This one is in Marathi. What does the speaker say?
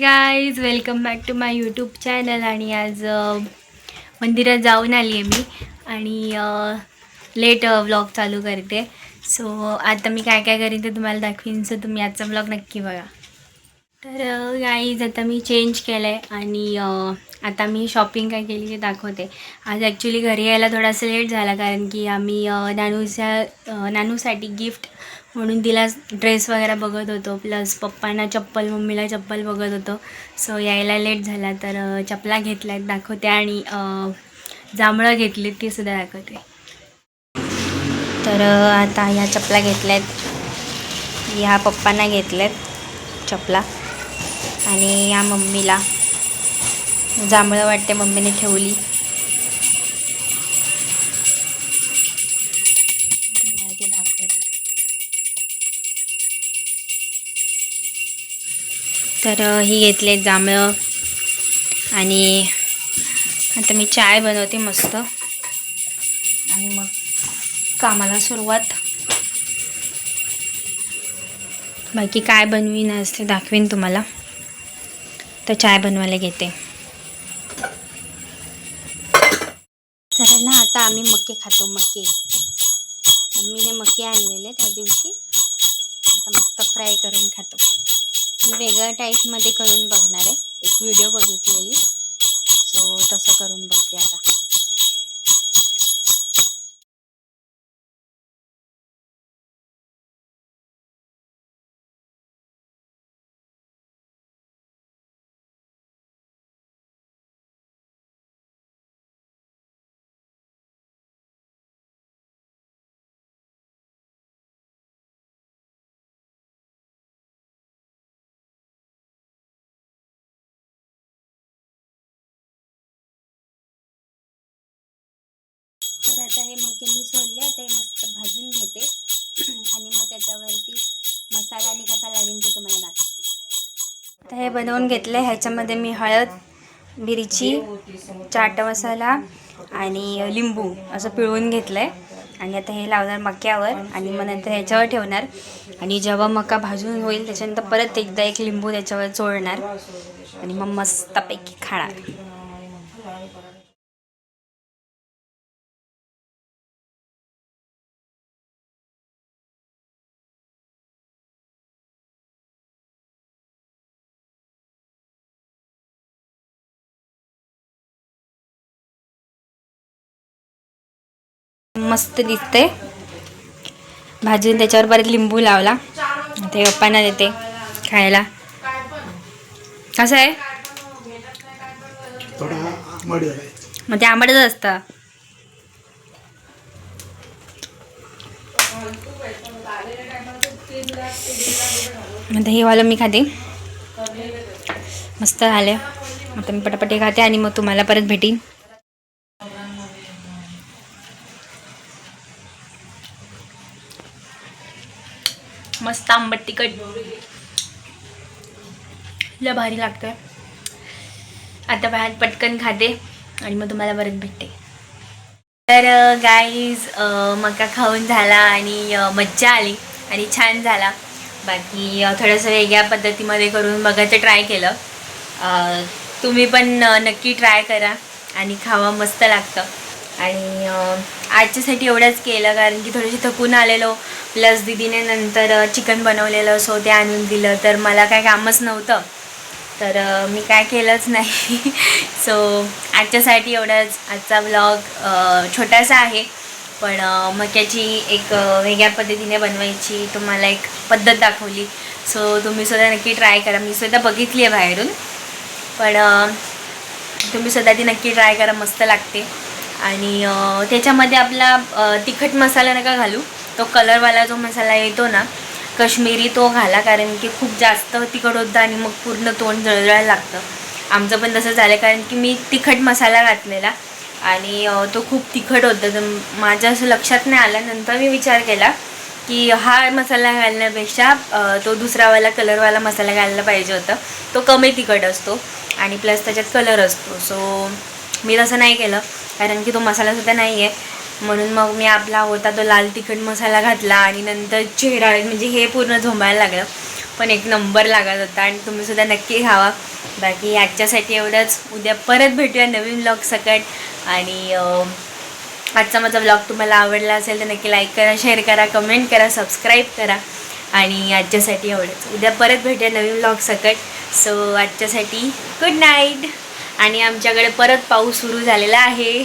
Guys welcome back to my YouTube channel. आणि आज मंदिरात जाऊन आली आहे मी आणि लेट व्लॉग चालू करते. सो आता मी काय काय करीन ते तुम्हाला दाखवीन. सो तुम्ही आजचा व्लॉग नक्की बघा. तर गाईज आता मी चेंज केलं आहे आणि आता मी शॉपिंग काय केली ते दाखवते. आज ॲक्च्युली घरी यायला थोडासा लेट झाला कारण की आम्ही नानूसाठी गिफ्ट म्हणून तिला ड्रेस वगैरे बघत होतो, प्लस पप्पांना चप्पल, मम्मीला चप्पल बघत होतो. सो यायला लेट झाला. तर चपला घेतल्या आहेत दाखवते आणि जांभळं घेतली ती सुद्धा दाखवते. तर आता ह्या चपला घेतल्या आहेत, ह्या पप्पांना घेतल्यात चपला आणि या मम्मीला जांभळं वाटते मम्मीने ठेवली. तर ही घेतले जांभळं आणि आता मी चाय बनवते मस्त आणि मग कामाला सुरुवात. बाकी काय बनवीन आज ते दाखवीन तुम्हाला. तर चाय बनवायला घेते. तर ना आता आम्ही मक्के खातो. मक्के मम्मीने मक्के आणलेले त्या दिवशी. आता मस्त फ्राय करून खातो. वेगळ्या टाईपमध्ये करून बघणार आहे. एक व्हिडिओ बघितलेली, सो तसं करून बघते आता. तर आता हे मक्के मी सोडले. आता हे मस्त भाजून घेते आणि मग त्याच्यावरती मसाला आणि कसा लागेल ते तुम्हाला दाखवते. तर हे बनवून घेतलं. ह्याच्यामध्ये मी हळद, मिरची, चाट मसाला आणि लिंबू असं पिळवून घेतलं आहे. आणि आता हे लावणार मक्यावर आणि मग नंतर ह्याच्यावर ठेवणार. आणि जेव्हा मका भाजून होईल त्याच्यानंतर परत एकदा एक लिंबू त्याच्यावर चोळणार आणि मग मस्तपैकी खाणार. मस्त दिसते भाजून. त्याच्यावर परत लिंबू लावला. ते पप्पांना देते खायला. कसं आहे मग ते आंबटच असतं. आता हे वालं मी खाते. मस्त झाले. आता मी पटापटे खाते आणि मग तुम्हाला परत भेटीन. मस्त आंबट तिखट लय भारी लागतंय. आता बाहेर पटकन खाते आणि मग तुम्हाला परत भेटते. तर गाईज मका खाऊन झाला आणि मज्जा आली आणि छान झाला. बाकी थोडंसं वेगळ्या पद्धतीमध्ये करून बघायचं ट्राय केलं. तुम्ही पण नक्की ट्राय करा आणि खावा. मस्त लागतं. आणि आजच्यासाठी एवढंच केलं कारण की थोडीशी थकून आलेलो, प्लस दीदीने नंतर चिकन बनवलेलं सो ते आणून दिलं. तर मला काय कामच नव्हतं तर मी काय केलंच नाही. सो आजच्यासाठी एवढंच. आजचा व्लॉग छोटासा आहे पण मक्याची एक वेगळ्या पद्धतीने बनवायची तुम्हाला एक पद्धत दाखवली. सो तुम्ही सुद्धा नक्की ट्राय करा. मी सुद्धा बघितली आहे बाहेरून पण तुम्ही सुद्धा ती नक्की ट्राय करा. मस्त लागते. आणि त्याच्यामध्ये आपला तिखट मसाला नका घालू. तो कलरवाला जो मसाला येतो ना काश्मीरी तो घाला कारण की खूप जास्त तिखट होतं आणि मग पूर्ण तोंड जळजळायला लागतं. आमचं पण तसं झालं कारण की मी तिखट मसाला घातलेला आणि तो खूप तिखट होता. तर माझ्या असं लक्षात नाही आलं. नंतर मी विचार केला की हा मसाला घालण्यापेक्षा तो दुसरावाला कलरवाला मसाला घालायला पाहिजे होता. तो कमी तिखट असतो आणि प्लस त्याच्यात कलर असतो. सो मी तसं नाही केलं कारण की तो मसालासुद्धा नाही आहे. म्हणून मग मी आपला होता तो लाल तिखट मसाला घातला आणि नंतर चेहरा म्हणजे हे पूर्ण झोंबायला लागलं. पण एक नंबर लागत होता आणि तुम्हीसुद्धा नक्की खावा. बाकी आजच्यासाठी एवढंच. उद्या परत भेटूया नवीन व्लॉग सकट. आणि आजचा माझा व्लॉग तुम्हाला आवडला असेल तर नक्की लाईक करा, शेअर करा, कमेंट करा, सबस्क्राईब करा. आणि आजच्यासाठी एवढंच. उद्या परत भेटूया नवीन व्लॉग सकट. सो आजच्यासाठी गुड नाईट. आणि आमच्याकडे परत पाऊस सुरू झालेला आहे.